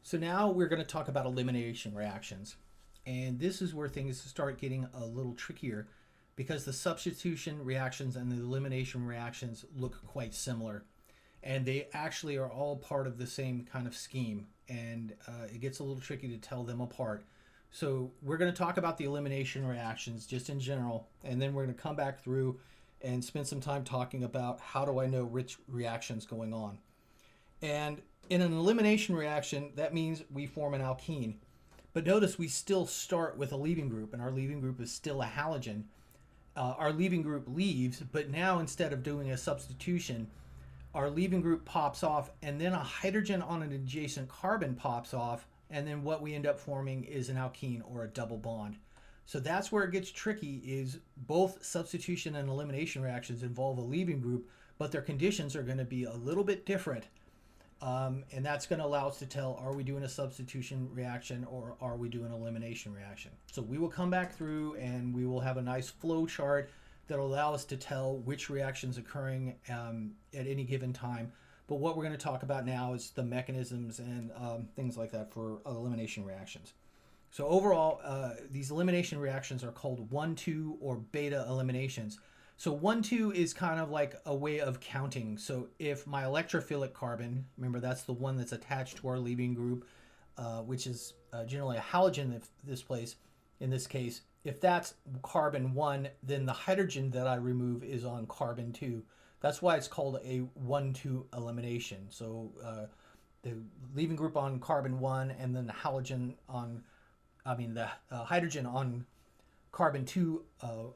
So now we're going to talk about elimination reactions. And this is where things start getting a little trickier because the substitution reactions and the elimination reactions look quite similar. And they actually are all part of the same kind of scheme. And it gets a little tricky to tell them apart. So we're going to talk about the elimination reactions just in general. And then we're going to come back through and spend some time talking about how do I know which reaction's going on. And in an elimination reaction, that means we form an alkene. But notice we still start with a leaving group, and our leaving group is still a halogen. Our leaving group leaves, but now instead of doing a substitution, our leaving group pops off, and then a hydrogen on an adjacent carbon pops off, and then what we end up forming is an alkene or a double bond. So that's where it gets tricky, is both substitution and elimination reactions involve a leaving group, but their conditions are going to be a little bit different. And that's going to allow us to tell, are we doing a substitution reaction or are we doing an elimination reaction? So we will come back through and we will have a nice flow chart that will allow us to tell which reaction's occurring at any given time. But what we're going to talk about now is the mechanisms and things like that for elimination reactions. So overall, these elimination reactions are called 1,2 or beta eliminations. So 1,2 is kind of like a way of counting. So if my electrophilic carbon, remember that's the one that's attached to our leaving group, which is generally a halogen in this case, if that's carbon 1, then the hydrogen that I remove is on carbon 2. That's why it's called a 1,2 elimination. So the leaving group on carbon 1 and then the hydrogen on carbon 2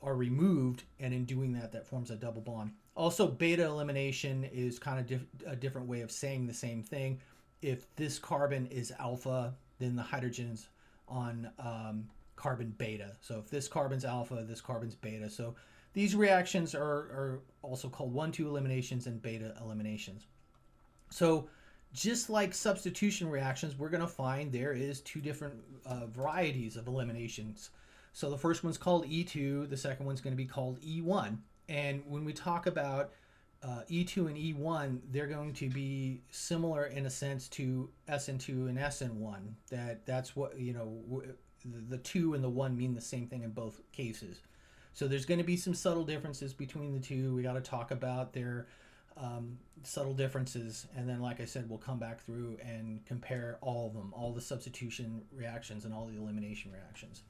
are removed, and in doing that, that forms a double bond. Also, beta elimination is kind of a different way of saying the same thing. If this carbon is alpha, then the hydrogen's on carbon beta. So if this carbon's alpha, this carbon's beta. So these reactions are also called 1,2 eliminations and beta eliminations. So just like substitution reactions, we're going to find there is two different varieties of eliminations. So the first one's called E2, the second one's going to be called E1. And when we talk about E2 and E1, they're going to be similar in a sense to SN2 and SN1. That's what, the 2 and the 1 mean the same thing in both cases. So there's going to be some subtle differences between the two. We got to talk about their subtle differences. And then, like I said, we'll come back through and compare all of them, all the substitution reactions and all the elimination reactions.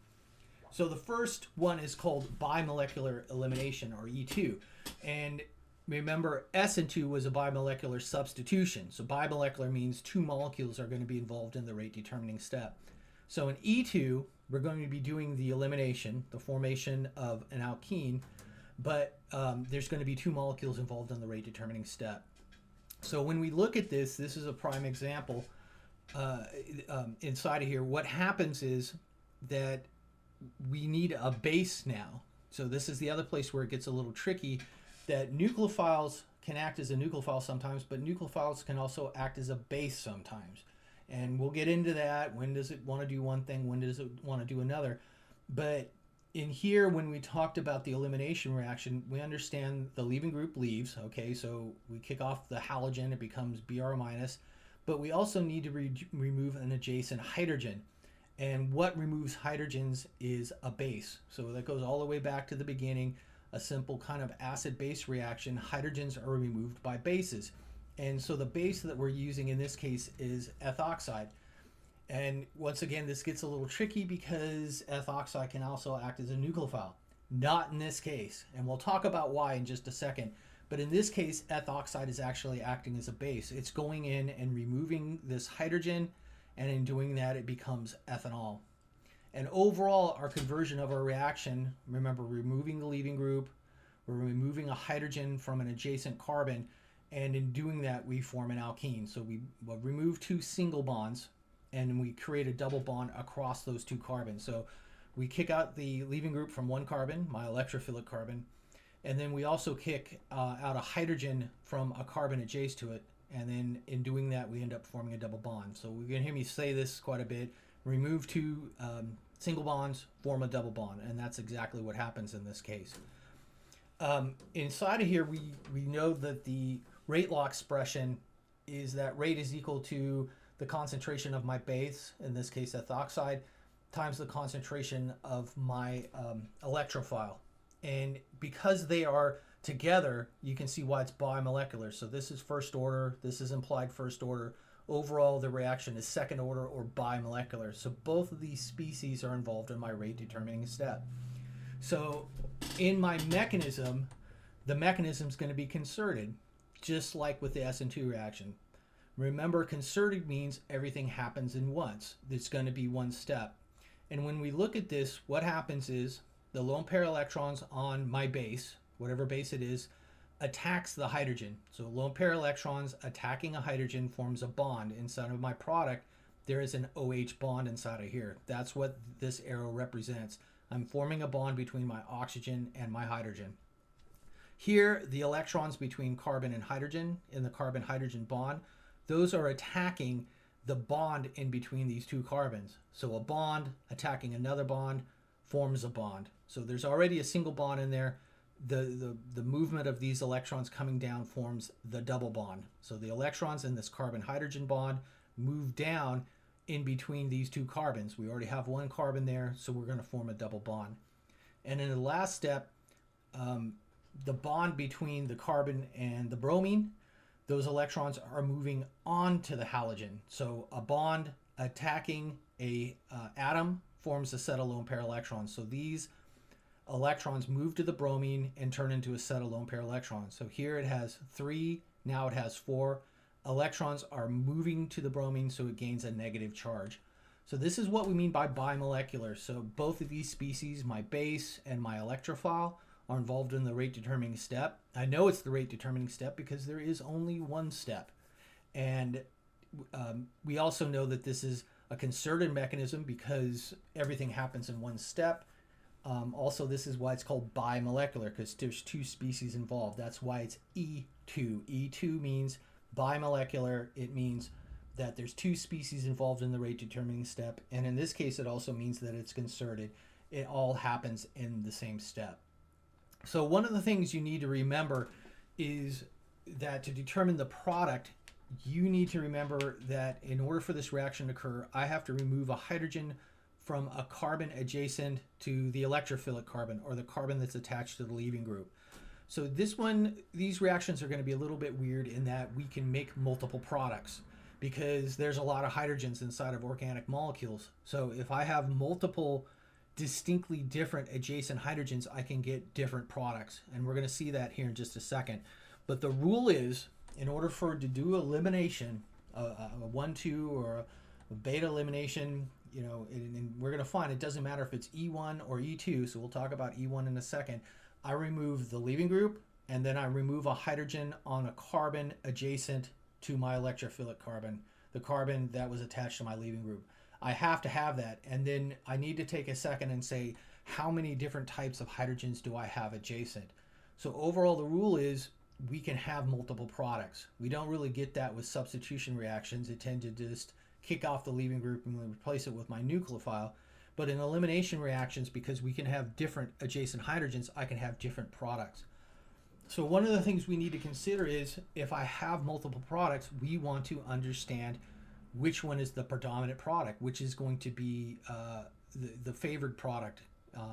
So the first one is called bimolecular elimination, or E2. And remember, SN2 was a bimolecular substitution. So bimolecular means two molecules are going to be involved in the rate determining step. So in E2, we're going to be doing the elimination, the formation of an alkene, but there's going to be two molecules involved in the rate determining step. So when we look at this is a prime example inside of here. What happens is that we need a base now. So this is the other place where it gets a little tricky, that nucleophiles can act as a nucleophile sometimes, but nucleophiles can also act as a base sometimes. And we'll get into that. When does it want to do one thing? When does it want to do another? But in here, when we talked about the elimination reaction, we understand the leaving group leaves. Okay, so we kick off the halogen, it becomes Br minus, but we also need to remove an adjacent hydrogen. And what removes hydrogens is a base. So that goes all the way back to the beginning, a simple kind of acid-base reaction. Hydrogens are removed by bases. And so the base that we're using in this case is ethoxide. And once again, this gets a little tricky because ethoxide can also act as a nucleophile. Not in this case. And we'll talk about why in just a second. But in this case, ethoxide is actually acting as a base. It's going in and removing this hydrogen, and in doing that, it becomes ethanol. And overall, our conversion of our reaction, remember, removing the leaving group, we're removing a hydrogen from an adjacent carbon, and in doing that, we form an alkene. So we remove two single bonds, and we create a double bond across those two carbons. So we kick out the leaving group from one carbon, my electrophilic carbon, and then we also kick out a hydrogen from a carbon adjacent to it. And then in doing that, we end up forming a double bond. So you're going to hear me say this quite a bit. Remove two single bonds, form a double bond. And that's exactly what happens in this case. Inside of here, we know that the rate law expression is that rate is equal to the concentration of my base, in this case ethoxide, times the concentration of my electrophile. And because they are together, you can see why it's bimolecular. So this is first order, this is implied first order. Overall, the reaction is second order or bimolecular. So both of these species are involved in my rate determining step. So in my mechanism, the mechanism is going to be concerted, just like with the SN2 reaction. Remember, concerted means everything happens in once. It's going to be one step. And when we look at this, what happens is the lone pair electrons on my base, whatever base it is, attacks the hydrogen. So lone pair electrons attacking a hydrogen forms a bond. Inside of my product, there is an OH bond inside of here. That's what this arrow represents. I'm forming a bond between my oxygen and my hydrogen. Here, the electrons between carbon and hydrogen in the carbon-hydrogen bond, those are attacking the bond in between these two carbons. So a bond attacking another bond forms a bond. So there's already a single bond in there. The movement of these electrons coming down forms the double bond. So the electrons in this carbon-hydrogen bond move down in between these two carbons. We already have one carbon there, so we're going to form a double bond. And in the last step, the bond between the carbon and the bromine, those electrons are moving on to the halogen. So a bond attacking a atom forms a set of lone pair electrons. So these electrons move to the bromine and turn into a set of lone pair electrons. So here it has 3, now it has 4. Electrons are moving to the bromine, so it gains a negative charge. So this is what we mean by bimolecular. So both of these species, my base and my electrophile, are involved in the rate determining step. I know it's the rate determining step because there is only one step. And we also know that this is a concerted mechanism because everything happens in one step. Also, this is why it's called bimolecular, because there's two species involved. That's why it's E2. E2 means bimolecular. It means that there's two species involved in the rate determining step. And in this case, it also means that it's concerted. It all happens in the same step. So one of the things you need to remember is that to determine the product, you need to remember that in order for this reaction to occur, I have to remove a hydrogen from a carbon adjacent to the electrophilic carbon, or the carbon that's attached to the leaving group. So these reactions are going to be a little bit weird in that we can make multiple products because there's a lot of hydrogens inside of organic molecules. So if I have multiple distinctly different adjacent hydrogens, I can get different products. And we're going to see that here in just a second. But the rule is, in order for to do elimination, a 1,2 or a beta elimination, you know, and we're going to find it doesn't matter if it's E1 or E2, so we'll talk about E1 in a second. I remove the leaving group, and then I remove a hydrogen on a carbon adjacent to my electrophilic carbon, the carbon that was attached to my leaving group. I have to have that, and then I need to take a second and say, how many different types of hydrogens do I have adjacent? So overall, the rule is we can have multiple products. We don't really get that with substitution reactions. It tend to just kick off the leaving group and replace it with my nucleophile. But in elimination reactions, because we can have different adjacent hydrogens, I can have different products. So one of the things we need to consider is if I have multiple products, we want to understand which one is the predominant product, which is going to be the favored product,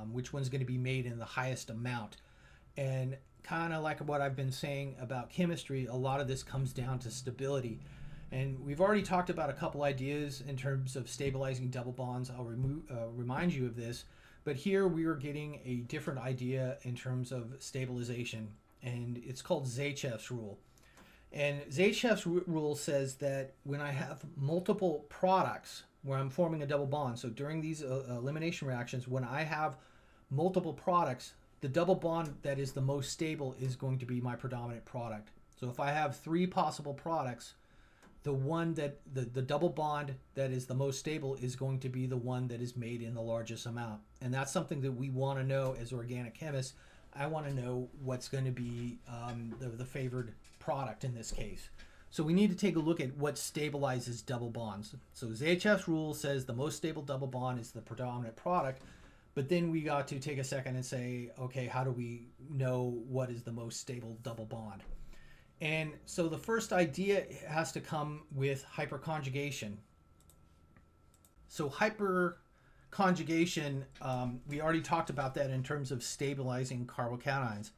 which one's going to be made in the highest amount. And kind of like what I've been saying about chemistry, a lot of this comes down to stability. And we've already talked about a couple ideas in terms of stabilizing double bonds. I'll remind you of this. But here we are getting a different idea in terms of stabilization, and it's called Zachev's rule. And Zachev's rule says that when I have multiple products where I'm forming a double bond, so during these elimination reactions, when I have multiple products, the double bond that is the most stable is going to be my predominant product. So if I have 3 possible products, the one that the double bond that is the most stable is going to be the one that is made in the largest amount. And that's something that we want to know as organic chemists. I want to know what's going to be the favored product in this case. So we need to take a look at what stabilizes double bonds. So Zachev's rule says the most stable double bond is the predominant product, but then we got to take a second and say, okay, how do we know what is the most stable double bond? And so the first idea has to come with hyperconjugation. So hyperconjugation, we already talked about that in terms of stabilizing carbocations.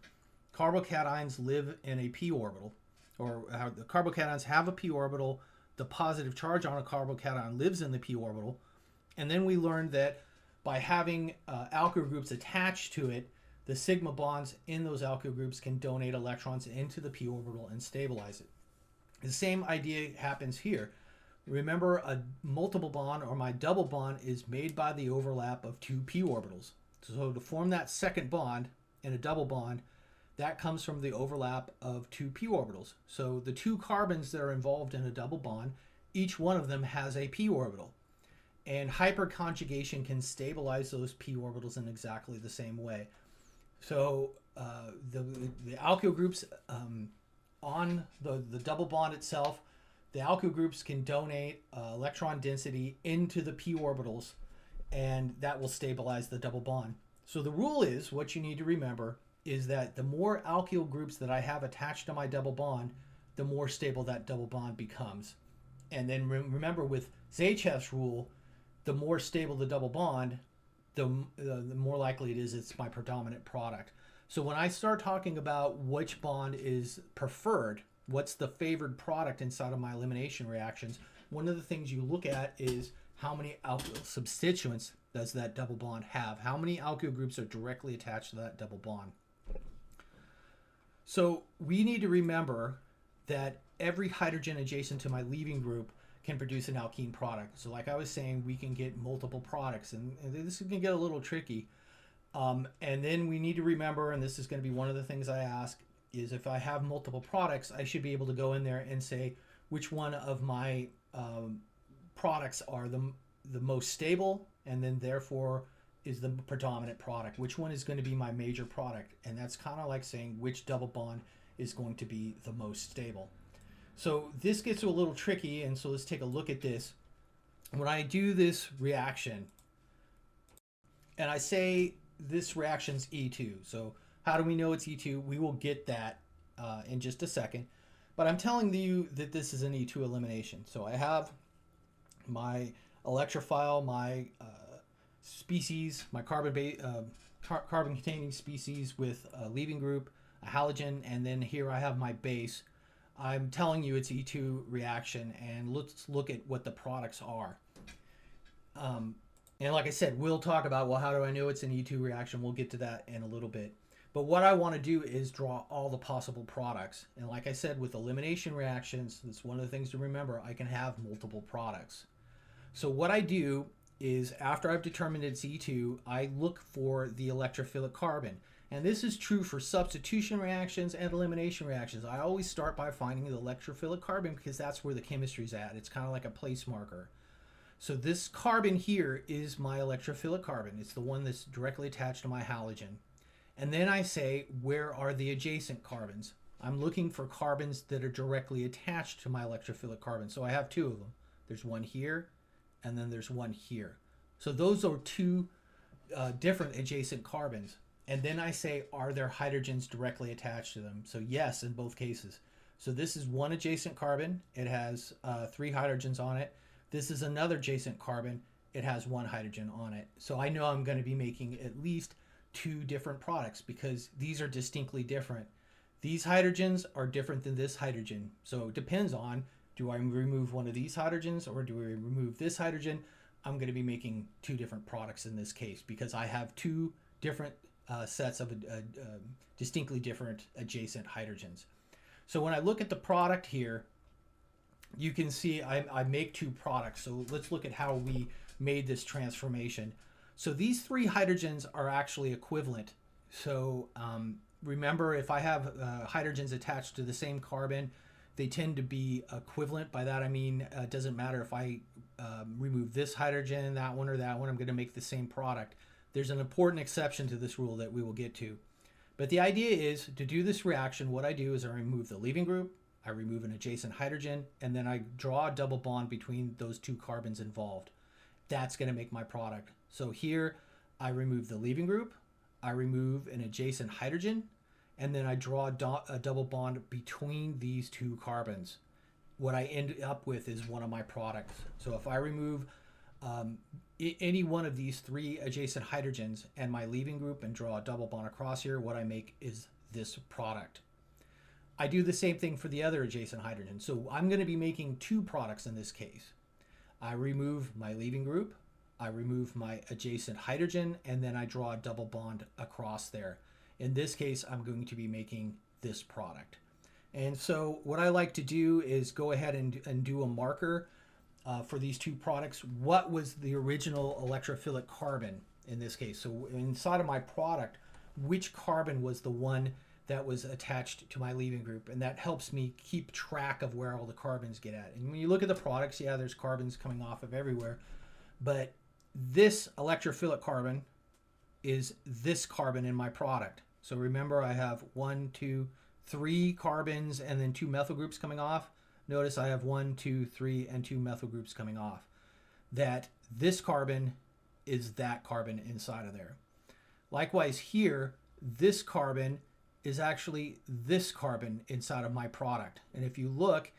Carbocations live in a p orbital, or the carbocations have a p orbital. The positive charge on a carbocation lives in the p orbital. And then we learned that by having alkyl groups attached to it, the sigma bonds in those alkyl groups can donate electrons into the p orbital and stabilize it. The same idea happens here. Remember, a multiple bond, or my double bond, is made by the overlap of two p orbitals. So to form that second bond in a double bond, that comes from the overlap of two p orbitals. So the two carbons that are involved in a double bond, each one of them has a p orbital. And hyperconjugation can stabilize those p orbitals in exactly the same way. So the alkyl groups on the double bond itself, the alkyl groups can donate electron density into the p orbitals, and that will stabilize the double bond. So the rule is, what you need to remember is that the more alkyl groups that I have attached to my double bond, the more stable that double bond becomes. And then remember, with Zachev's rule, the more stable the double bond, the more likely it is it's my predominant product. So when I start talking about which bond is preferred, what's the favored product inside of my elimination reactions, one of the things you look at is how many alkyl substituents does that double bond have? How many alkyl groups are directly attached to that double bond? So we need to remember that every hydrogen adjacent to my leaving group can produce an alkene product. So like I was saying, we can get multiple products, and this can get a little tricky. And then we need to remember, and this is going to be one of the things I ask, is if I have multiple products, I should be able to go in there and say which one of my products are the most stable, and then therefore is the predominant product. Which one is going to be my major product? And that's kind of like saying which double bond is going to be the most stable. So this gets a little tricky, and so let's take a look at this. When I do this reaction, and I say this reaction's E2, so how do we know it's E2? We will get that in just a second. But I'm telling you that this is an E2 elimination. So I have my electrophile, my species, my carbon-containing species with a leaving group, a halogen, and then here I have my base. I'm telling you it's E2 reaction, and let's look at what the products are. And like I said, we'll talk about, well, how do I know it's an E2 reaction? We'll get to that in a little bit. But what I want to do is draw all the possible products. And like I said, with elimination reactions, that's one of the things to remember, I can have multiple products. So what I do is, after I've determined it's E2, I look for the electrophilic carbon. And this is true for substitution reactions and elimination reactions. I always start by finding the electrophilic carbon because that's where the chemistry's at. It's kind of like a place marker. So this carbon here is my electrophilic carbon. It's the one that's directly attached to my halogen. And then I say, where are the adjacent carbons? I'm looking for carbons that are directly attached to my electrophilic carbon. So I have two of them. There's one here, and then there's one here. So those are two different adjacent carbons. And then I say, are there hydrogens directly attached to them? So yes, in both cases. So this is one adjacent carbon. It has 3 hydrogens on it. This is another adjacent carbon. It has 1 hydrogen on it. So I know I'm going to be making at least 2 different products because these are distinctly different. These hydrogens are different than this hydrogen. So it depends on, do I remove one of these hydrogens or do I remove this hydrogen? I'm going to be making 2 different products in this case because I have 2 different sets of distinctly different adjacent hydrogens. So when I look at the product here, you can see I make 2 products. So let's look at how we made this transformation. So these 3 hydrogens are actually equivalent. So remember, if I have hydrogens attached to the same carbon, they tend to be equivalent. By that I mean, it doesn't matter if I remove this hydrogen, that one, or that one, I'm going to make the same product. There's an important exception to this rule that we will get to. But the idea is, to do this reaction, what I do is I remove the leaving group, I remove an adjacent hydrogen, and then I draw a double bond between those 2 carbons involved. That's going to make my product. So here I remove the leaving group, I remove an adjacent hydrogen, and then I draw a double bond between these two carbons. What I end up with is one of my products. So if I remove any one of these three adjacent hydrogens and my leaving group and draw a double bond across here, what I make is this product. I do the same thing for the other adjacent hydrogen. So I'm going to be making two products in this case. I remove my leaving group, I remove my adjacent hydrogen, and then I draw a double bond across there. In this case, I'm going to be making this product. And so what I like to do is go ahead and do a marker for these two products. What was the original electrophilic carbon in this case? So inside of my product, which carbon was the one that was attached to my leaving group? And that helps me keep track of where all the carbons get at. And when you look at the products, yeah, there's carbons coming off of everywhere, but this electrophilic carbon is this carbon in my product. So remember, I have 1, 2, 3 carbons and then 2 methyl groups coming off. Notice I have 1, 2, 3, and 2 methyl groups coming off. That this carbon is that carbon inside of there. Likewise here, this carbon is actually this carbon inside of my product. And if you look,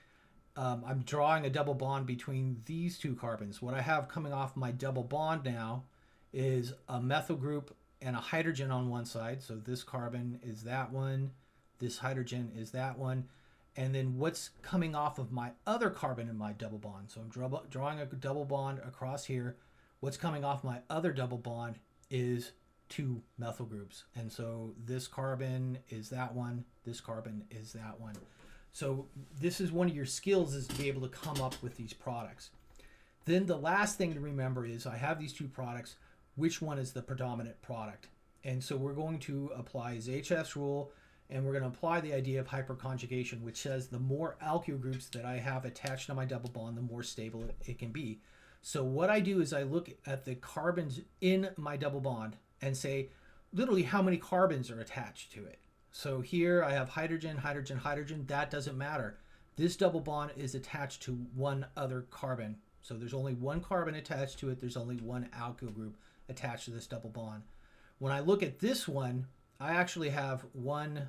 I'm drawing a double bond between these two carbons. What I have coming off my double bond now is a methyl group and a hydrogen on one side. So this carbon is that one, this hydrogen is that one. And then what's coming off of my other carbon in my double bond? So I'm drawing a double bond across here. What's coming off my other double bond is 2 methyl groups. And so this carbon is that one, this carbon is that one. So this is one of your skills, is to be able to come up with these products. Then the last thing to remember is I have these two products. Which one is the predominant product? And so we're going to apply Zaitchev's rule, and we're going to apply the idea of hyperconjugation, which says the more alkyl groups that I have attached to my double bond, the more stable it can be. So what I do is I look at the carbons in my double bond and say literally how many carbons are attached to it. So here I have hydrogen, hydrogen, hydrogen. That doesn't matter. This double bond is attached to one other carbon. So there's only one carbon attached to it. There's only one alkyl group attached to this double bond. When I look at this one, I actually have 1,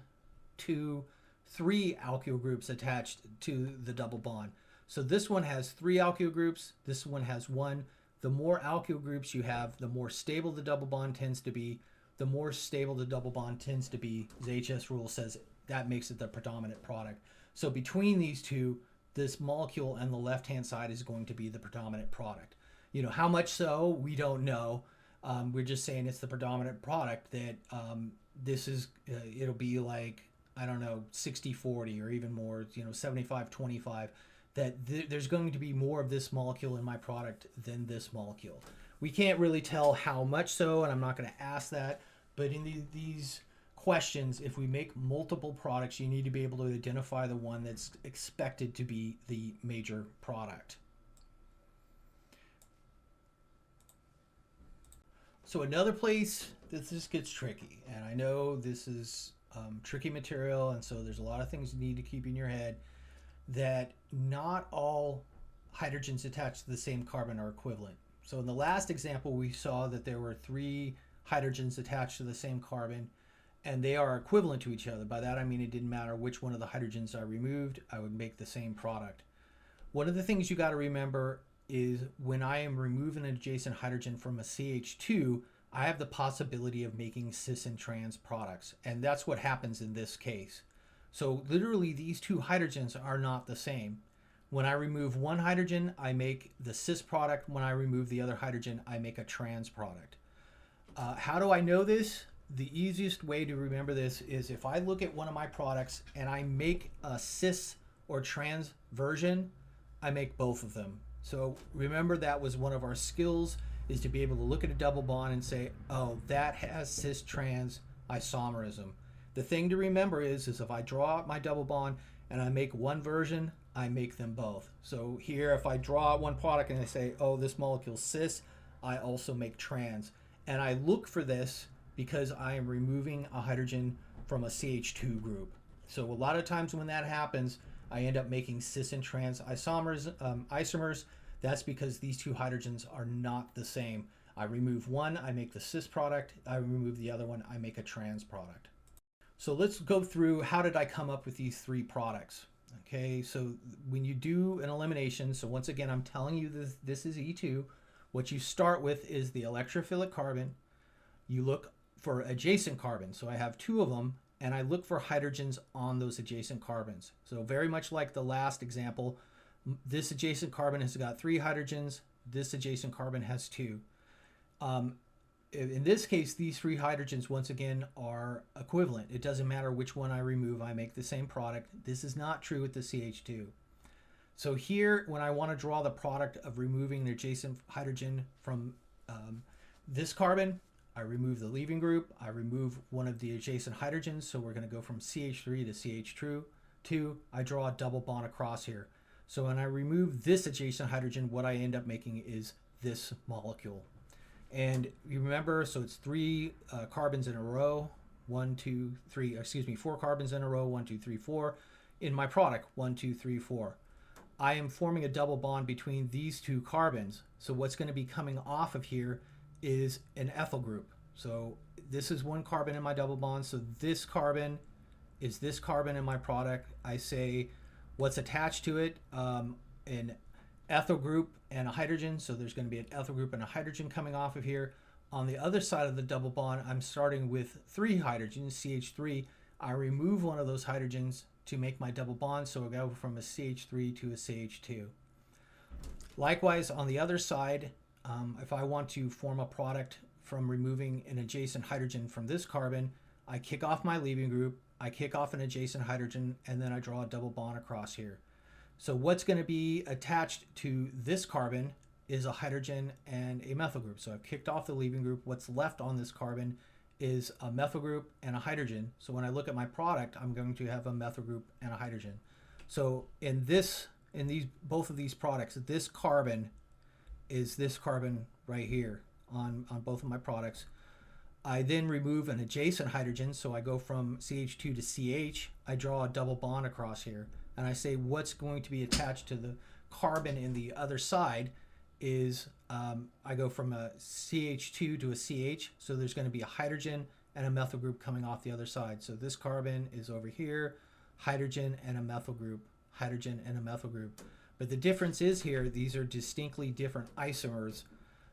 2, 3 alkyl groups attached to the double bond. So this one has 3 alkyl groups. This one has 1. The more alkyl groups you have, the more stable the double bond tends to be. The more stable the double bond tends to be, Zaitchev's rule says that makes it the predominant product. So between these two, this molecule on the left-hand side is going to be the predominant product. You know, how much so, we don't know. We're just saying it's the predominant product, that this is, it'll be like, I don't know, 60-40 or even more, you know, 75-25, that there's going to be more of this molecule in my product than this molecule. We can't really tell how much so, and I'm not going to ask that, but in these questions, if we make multiple products, you need to be able to identify the one that's expected to be the major product. So another place that this gets tricky, and I know this is tricky material, and so there's a lot of things you need to keep in your head, that not all hydrogens attached to the same carbon are equivalent. So in the last example, we saw that there were 3 hydrogens attached to the same carbon, and they are equivalent to each other. By that I mean it didn't matter which one of the hydrogens I removed, I would make the same product. One of the things you got to remember is when I am removing an adjacent hydrogen from a CH2, I have the possibility of making cis and trans products, and that's what happens in this case. So literally these two hydrogens are not the same. When I remove one hydrogen, I make the cis product. When I remove the other hydrogen, I make a trans product. How do I know this? The easiest way to remember this is if I look at one of my products and I make a cis or trans version, I make both of them. So remember, that was one of our skills, is to be able to look at a double bond and say, oh, that has cis-trans isomerism. The thing to remember is if I draw out my double bond and I make one version, I make them both. So here, if I draw out one product and I say, oh, this molecule's cis, I also make trans. And I look for this because I am removing a hydrogen from a CH2 group. So a lot of times when that happens, I end up making cis and trans isomers. That's because these two hydrogens are not the same. I remove one, I make the cis product. I remove the other one, I make a trans product. So let's go through how did I come up with these three products. Okay, so when you do an elimination, so once again, I'm telling you this is E2. What you start with is the electrophilic carbon. You look for adjacent carbons. So I have two of them, and I look for hydrogens on those adjacent carbons. So very much like the last example, this adjacent carbon has got 3 hydrogens. This adjacent carbon has 2. In this case, these 3 hydrogens, once again, are equivalent. It doesn't matter which one I remove, I make the same product. This is not true with the CH2. So here, when I want to draw the product of removing an adjacent hydrogen from this carbon, I remove the leaving group, I remove one of the adjacent hydrogens, so we're going to go from CH3 to CH2. I draw a double bond across here. So when I remove this adjacent hydrogen, what I end up making is this molecule. And you remember, so it's 3 carbons in a row, 4 carbons in a row, 1, 2, 3, 4. In my product, 1, 2, 3, 4. I am forming a double bond between these 2 carbons. So what's going to be coming off of here is an ethyl group. So this is 1 carbon in my double bond. So this carbon is this carbon in my product. I say what's attached to it, an ethyl group and a hydrogen. So there's going to be an ethyl group and a hydrogen coming off of here. On the other side of the double bond, I'm starting with 3 hydrogens, CH3. I remove one of those hydrogens to make my double bond, so I go from a CH3 to a CH2. Likewise, on the other side, if I want to form a product from removing an adjacent hydrogen from this carbon, I kick off my leaving group, I kick off an adjacent hydrogen, and then I draw a double bond across here. So what's going to be attached to this carbon is a hydrogen and a methyl group. So I've kicked off the leaving group. What's left on this carbon is a methyl group and a hydrogen. So when I look at my product, I'm going to have a methyl group and a hydrogen. So in both of these products, this carbon is this carbon right here on both of my products. I then remove an adjacent hydrogen, so I go from CH2 to CH. I draw a double bond across here, and I say what's going to be attached to the carbon in the other side is I go from a CH2 to a CH, so there's going to be a hydrogen and a methyl group coming off the other side. So this carbon is over here, hydrogen and a methyl group, hydrogen and a methyl group. But the difference is here, these are distinctly different isomers.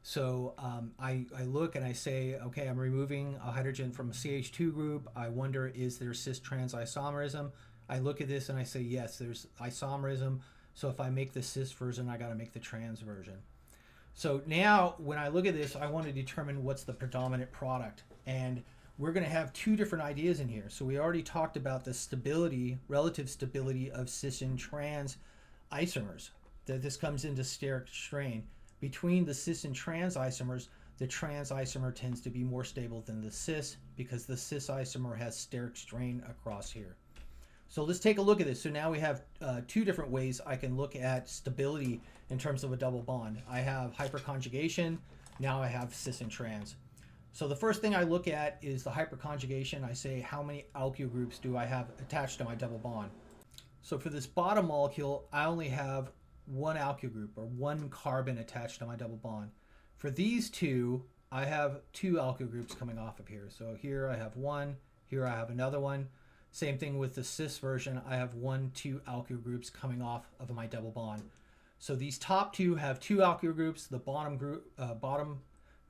So I look and I say, okay, I'm removing a hydrogen from a CH2 group. I wonder, is there cis-trans isomerism? I look at this and I say, yes, there's isomerism. So if I make the cis version, I got to make the trans version. So now when I look at this, I want to determine what's the predominant product. And we're going to have 2 different ideas in here. So we already talked about the stability, relative stability of cis and trans isomers, that this comes into steric strain. Between the cis and trans isomers, the trans isomer tends to be more stable than the cis because the cis isomer has steric strain across here. So let's take a look at this. So now we have 2 different ways I can look at stability in terms of a double bond. I have hyperconjugation, now I have cis and trans. So the first thing I look at is the hyperconjugation. I say, how many alkyl groups do I have attached to my double bond? So for this bottom molecule, I only have 1 alkyl group or 1 carbon attached to my double bond. For these 2, I have 2 alkyl groups coming off of here. So here I have 1, here I have another one. Same thing with the cis version. I have 1, 2 alkyl groups coming off of my double bond. So these top 2 have 2 alkyl groups. The bottom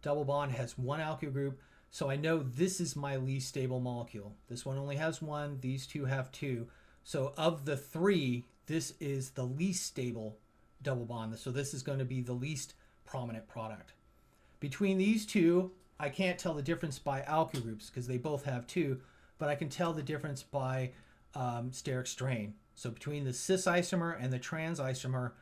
double bond has 1 alkyl group. So I know this is my least stable molecule. This one only has 1. These 2 have 2. So of the 3, this is the least stable double bond. So this is going to be the least prominent product. Between these 2, I can't tell the difference by alkyl groups because they both have 2, but I can tell the difference by steric strain. So between the cis isomer and the trans isomer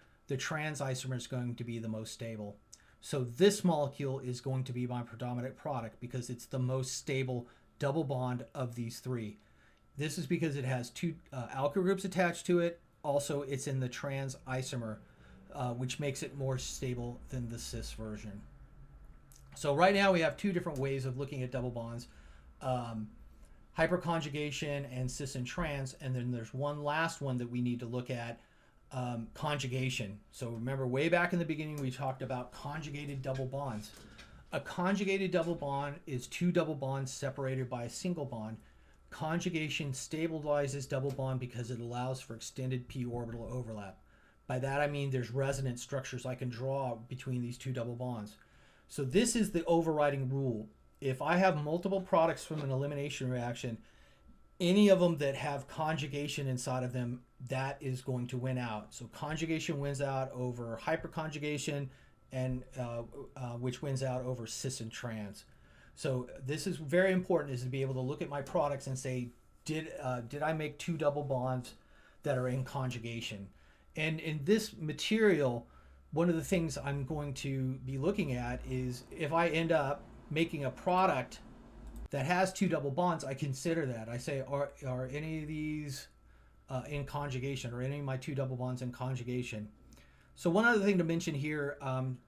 is going to be the most stable. So this molecule is going to be my predominant product because it's the most stable double bond of these 3. This is because it has 2 alkyl groups attached to it. Also, it's in the trans isomer, which makes it more stable than the cis version. So right now we have 2 different ways of looking at double bonds. Hyperconjugation and cis and trans, and then there's one last one that we need to look at, conjugation. So remember, way back in the beginning we talked about conjugated double bonds. A conjugated double bond is 2 double bonds separated by a single bond. Conjugation stabilizes double bond because it allows for extended p orbital overlap. By that I mean there's resonance structures I can draw between these two double bonds. So this is the overriding rule. If I have multiple products from an elimination reaction, any of them that have conjugation inside of them, that is going to win out. So conjugation wins out over hyperconjugation, and which wins out over cis and trans. So this is very important, is to be able to look at my products and say, did I make two double bonds that are in conjugation? And in this material, one of the things I'm going to be looking at is if I end up making a product that has two double bonds, I consider that. I say, are any of these in conjugation, or any of my two double bonds in conjugation? So one other thing to mention here,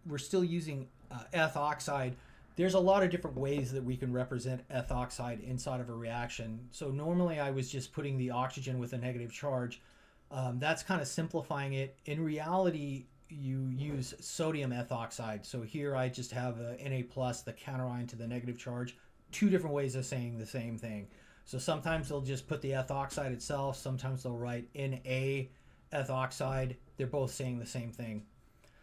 we're still using eth oxide. There's a lot of different ways that we can represent eth oxide inside of a reaction. So normally I was just putting the oxygen with a negative charge. That's kind of simplifying it. In reality, you use sodium eth oxide. So here I just have a Na plus, the counterion to the negative charge. Two different ways of saying the same thing. So sometimes they'll just put the eth oxide itself. Sometimes they'll write Na eth oxide. They're both saying the same thing.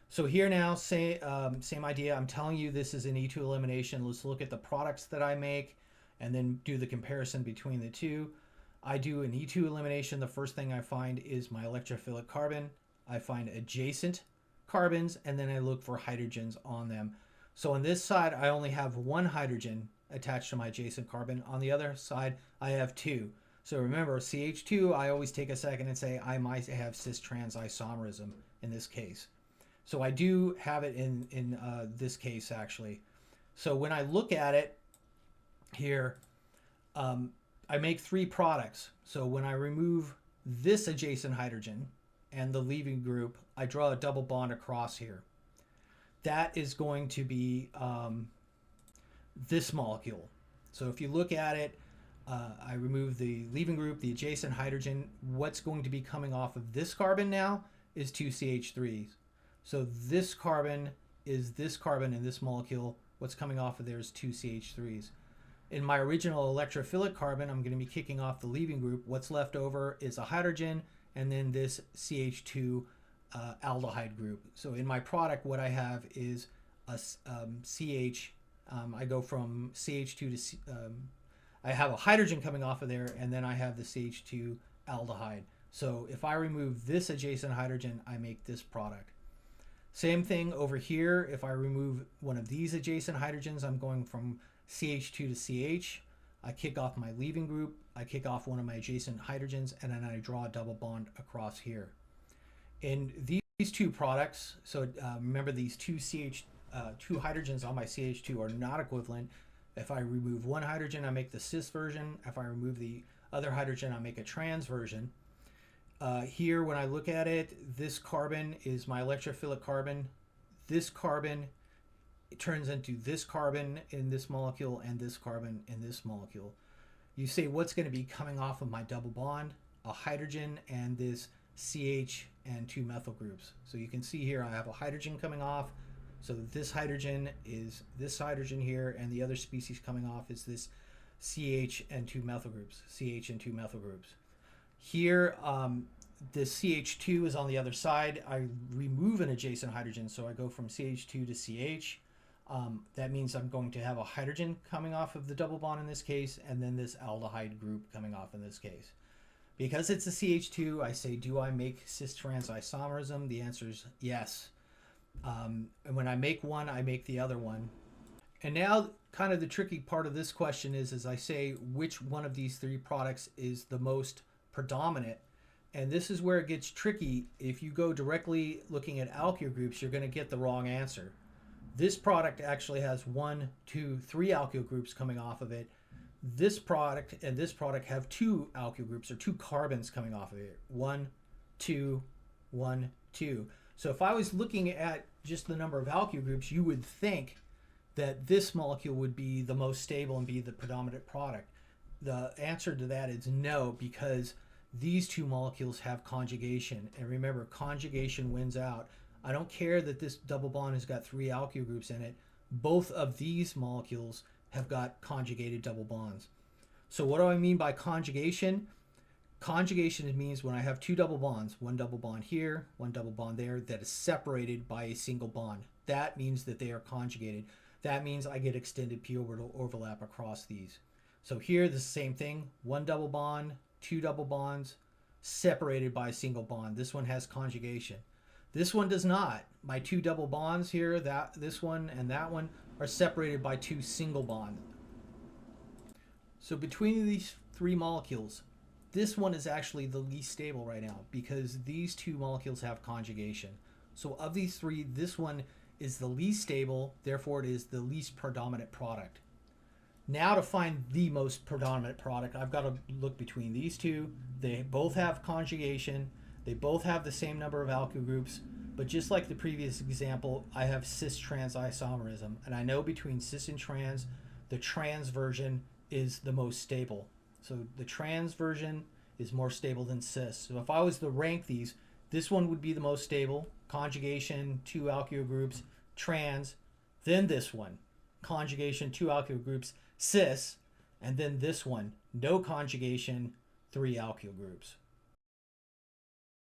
So here now, same idea. I'm telling you this is an E2 elimination. Let's look at the products that I make and then do the comparison between the two. I do an E2 elimination. The first thing I find is my electrophilic carbon. I find adjacent carbons, and then I look for hydrogens on them. So on this side, I only have one hydrogen attached to my adjacent carbon. On the other side, I have two. So remember, CH2, I always take a second and say I might have cis-trans isomerism in this case. So I do have it in this case, actually. So when I look at it here, I make three products. So when I remove this adjacent hydrogen and the leaving group, I draw a double bond across here. That is going to be this molecule. So if you look at it, I remove the leaving group, the adjacent hydrogen. What's going to be coming off of this carbon now is two CH3s. So this carbon is this carbon in this molecule. What's coming off of there is two CH3s. In my original electrophilic carbon, I'm going to be kicking off the leaving group. What's left over is a hydrogen and then this CH2 aldehyde group. So in my product, what I have is a CH. I go from CH2 to I have a hydrogen coming off of there, and then I have the CH2 aldehyde. So if I remove this adjacent hydrogen, I make this product. Same thing over here. If I remove one of these adjacent hydrogens, I'm going from CH2 to CH. I kick off my leaving group. I kick off one of my adjacent hydrogens, and then I draw a double bond across here. In these two products, so remember these two hydrogens on my CH2 are not equivalent. If I remove one hydrogen, I make the cis version. If I remove the other hydrogen, I make a trans version. Here, when I look at it, this carbon is my electrophilic carbon. This carbon, it turns into this carbon in this molecule and this carbon in this molecule. You say, what's going to be coming off of my double bond? A hydrogen and this CH and two methyl groups. So you can see here I have a hydrogen coming off. So this hydrogen is this hydrogen here, and the other species coming off is this CH and two methyl groups. CH and two methyl groups. Here, this CH2 is on the other side. I remove an adjacent hydrogen, so I go from CH2 to CH. That means I'm going to have a hydrogen coming off of the double bond in this case, and then this aldehyde group coming off in this case. Because it's a CH2, I say, do I make cis-trans isomerism? The answer is yes. And when I make one, I make the other one. And now kind of the tricky part of this question is I say, which one of these three products is the most predominant? And this is where it gets tricky. If you go directly looking at alkyl groups, you're going to get the wrong answer. This product actually has 1, 2, 3 alkyl groups coming off of it. This product and this product have 2 alkyl groups, or 2 carbons coming off of it. 1, 2, 1, 2. So if I was looking at just the number of alkyl groups, you would think that this molecule would be the most stable and be the predominant product. The answer to that is no, because these two molecules have conjugation. And remember, conjugation wins out. I don't care that this double bond has got 3 alkyl groups in it. Both of these molecules have got conjugated double bonds. So what do I mean by conjugation? Conjugation means when I have two double bonds, one double bond here, one double bond there, that is separated by a single bond. That means that they are conjugated. That means I get extended p orbital overlap across these. So here, the same thing, one double bond, two double bonds, separated by a single bond. This one has conjugation. This one does not. My two double bonds here, this one and that one, are separated by two single bonds. So between these three molecules, this one is actually the least stable right now because these two molecules have conjugation. So of these three, this one is the least stable, therefore it is the least predominant product. Now to find the most predominant product, I've got to look between these two. They both have conjugation. They both have the same number of alkyl groups, but just like the previous example, I have cis-trans isomerism. And I know between cis and trans, the trans version is the most stable. So the trans version is more stable than cis. So if I was to rank these, this one would be the most stable. Conjugation, two alkyl groups, trans. Then this one, conjugation, two alkyl groups, cis. And then this one, no conjugation, three alkyl groups.